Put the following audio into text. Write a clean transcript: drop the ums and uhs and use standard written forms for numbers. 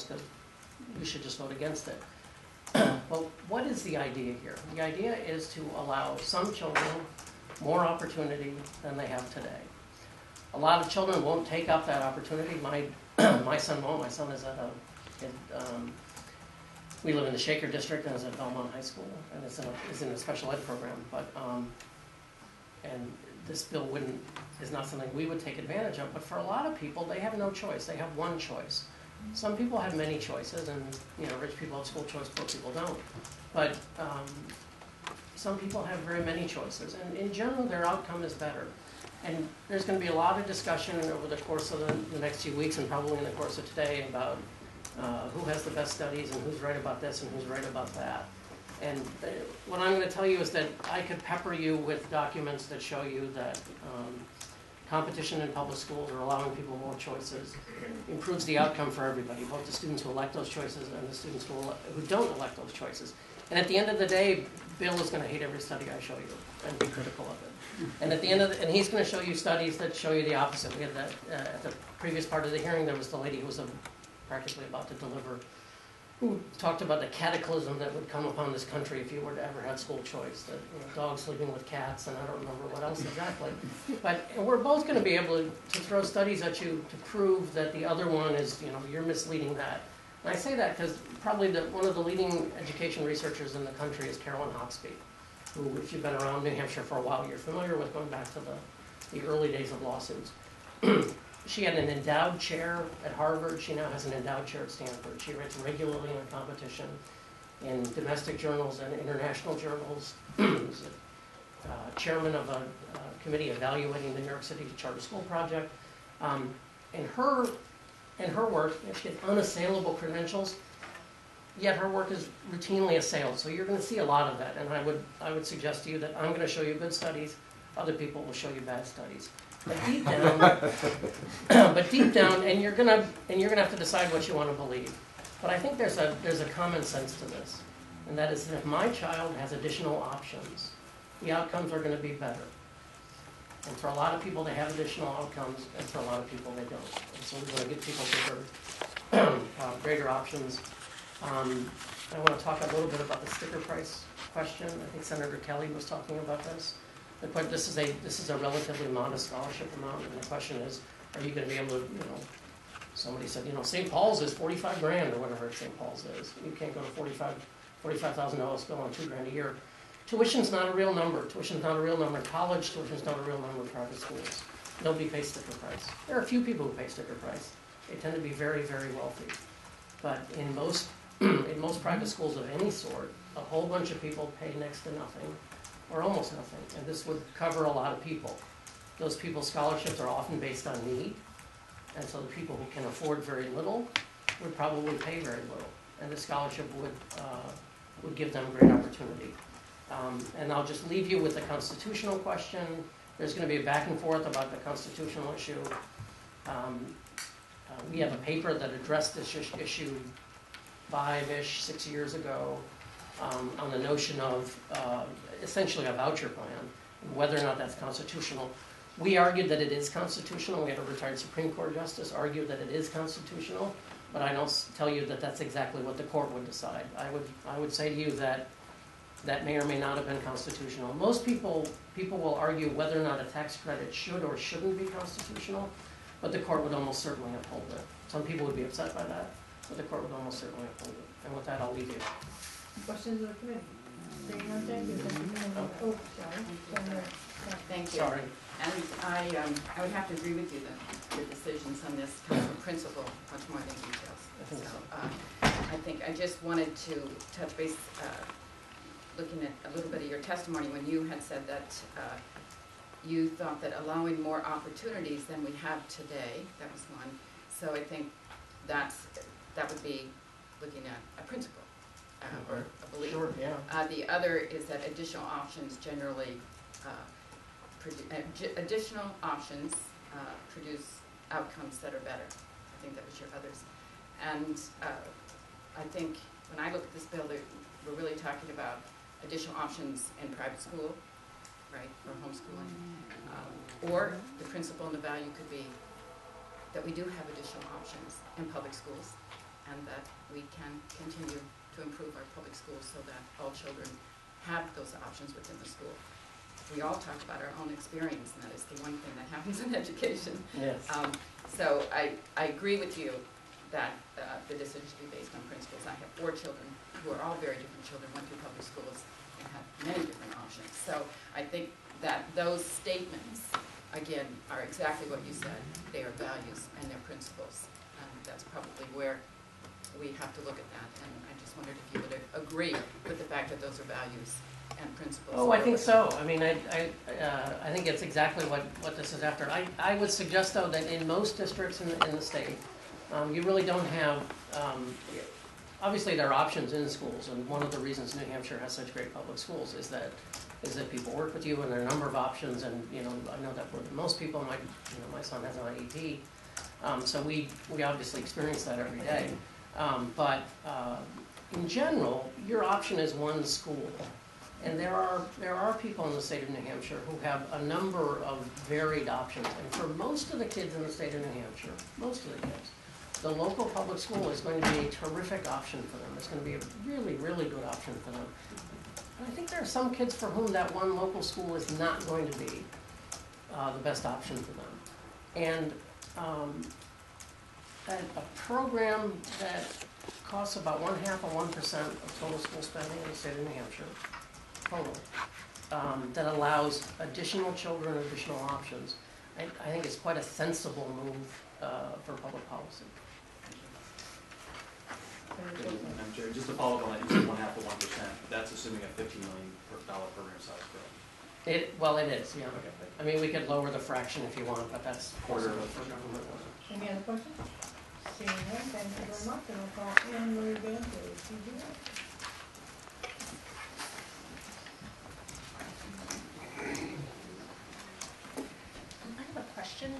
else because we should just vote against it. Well, what is the idea here? The idea is to allow some children more opportunity than they have today. A lot of children won't take up that opportunity. My son won't. My son is we live in the Shaker district and is at Belmont High School and is in a special ed program. But and this bill is not something we would take advantage of. But for a lot of people, they have no choice. They have one choice. Some people have many choices, and rich people have school choice, poor people don't. But some people have very many choices, and in general, their outcome is better. And there's going to be a lot of discussion over the course of the next few weeks, and probably in the course of today, about who has the best studies, and who's right about this, and who's right about that. And what I'm going to tell you is that I could pepper you with documents that show you that competition in public schools, or allowing people more choices, improves the outcome for everybody, both the students who elect those choices and the students who don't elect those choices. And at the end of the day, Bill is going to hate every study I show you and be critical of it. And at the end of and he's going to show you studies that show you the opposite. We had that at the previous part of the hearing. There was the lady who was practically about to deliver, who talked about the cataclysm that would come upon this country if you were to ever have school choice. That dogs sleeping with cats, and I don't remember what else exactly. But we're both going to be able to throw studies at you to prove that the other one is, you're misleading that. And I say that because probably one of the leading education researchers in the country is Carolyn Hoxby, who, if you've been around New Hampshire for a while, you're familiar with, going back to the early days of lawsuits. She had an endowed chair at Harvard. She now has an endowed chair at Stanford. She writes regularly on competition in domestic journals and international journals. She's chairman of a committee evaluating the New York City Charter School Project. In her work, she has unassailable credentials, yet her work is routinely assailed. So you're going to see a lot of that. And I would suggest to you that I'm going to show you good studies. Other people will show you bad studies. But deep down, and you're gonna have to decide what you want to believe. But I think there's a common sense to this, and that is that if my child has additional options, the outcomes are going to be better. And for a lot of people, they have additional outcomes, and for a lot of people, they don't. And so we want to give people greater options. I want to talk a little bit about the sticker price question. I think Senator Kelly was talking about this. This is a relatively modest scholarship amount, and the question is, are you going to be able to, somebody said, St. Paul's is $45 grand or whatever St. Paul's is. You can't go to $45,000 school on $2 grand a year. Tuition's not a real number. Tuition's not a real number in college. Tuition's not a real number in private schools. Nobody pays sticker price. There are a few people who pay sticker price. They tend to be very, very wealthy. But in most private schools of any sort, a whole bunch of people pay next to nothing, or almost nothing, and this would cover a lot of people. Those people's scholarships are often based on need, and so the people who can afford very little would probably pay very little, and the scholarship would give them great opportunity. And I'll just leave you with the constitutional question. There's going to be a back and forth about the constitutional issue. We have a paper that addressed this issue 6 years ago, on the notion of essentially a voucher plan, whether or not that's constitutional. We argued that it is constitutional. We had a retired Supreme Court justice argue that it is constitutional, but I don't tell you that that's exactly what the court would decide. I would say to you that that may or may not have been constitutional. Most people will argue whether or not a tax credit should or shouldn't be constitutional, but the court would almost certainly uphold it. Some people would be upset by that, but the court would almost certainly uphold it. And with that, I'll leave you. Questions of the committee? Thank you. Oh, sorry. Thank you. Sorry. And I would have to agree with you that the decisions on this come from principle much more than details. I think I just wanted to touch base, looking at a little bit of your testimony when you had said that you thought that allowing more opportunities than we have today, that was one. So I think that would be looking at a principle. Or a belief. Sure, yeah. The other is that additional options generally produce outcomes that are better. I think that was your others. And I think when I look at this bill, we're really talking about additional options in private school, right, or homeschooling. Or the principle and the value could be that we do have additional options in public schools. and that we can continue to improve our public schools so that all children have those options within the school. We all talk about our own experience, and that is the one thing that happens in education. Yes. So I agree with you that the decision should be based on principles. I have 4 children who are all very different children, went through public schools and have many different options. So I think that those statements, again, are exactly what you said. They are values and they're principles. And that's probably where we have to look at that. And I just wondered if you would agree with the fact that those are values and principles. Oh, I think so. I mean, I think it's exactly what this is after. I would suggest, though, that in most districts in the state, you really don't have, obviously there are options in schools, and one of the reasons New Hampshire has such great public schools is that people work with you, and there are a number of options, and I know that for most people, my son has an IEP, so we obviously experience that every day. But in general, your option is one school. And there are people in the state of New Hampshire who have a number of varied options. And for most of the kids in the state of New Hampshire, most of the kids, the local public school is going to be a terrific option for them. It's going to be a really, really good option for them. And I think there are some kids for whom that one local school is not going to be the best option for them. And a program that costs about 1/2 of 1% of total school spending in the state of New Hampshire, total, that allows additional children additional options, I think it's quite a sensible move for public policy. Madam Chair, just to follow up on that, you said 1/2 of 1%. That's assuming a $50 million program size, correct? Well, it is, yeah. I mean, we could lower the fraction if you want, but that's Quarter possible of for government. Any other questions? Seeing none, thank you very much, and I'll call Anne Marie Van to CGA. I have a question.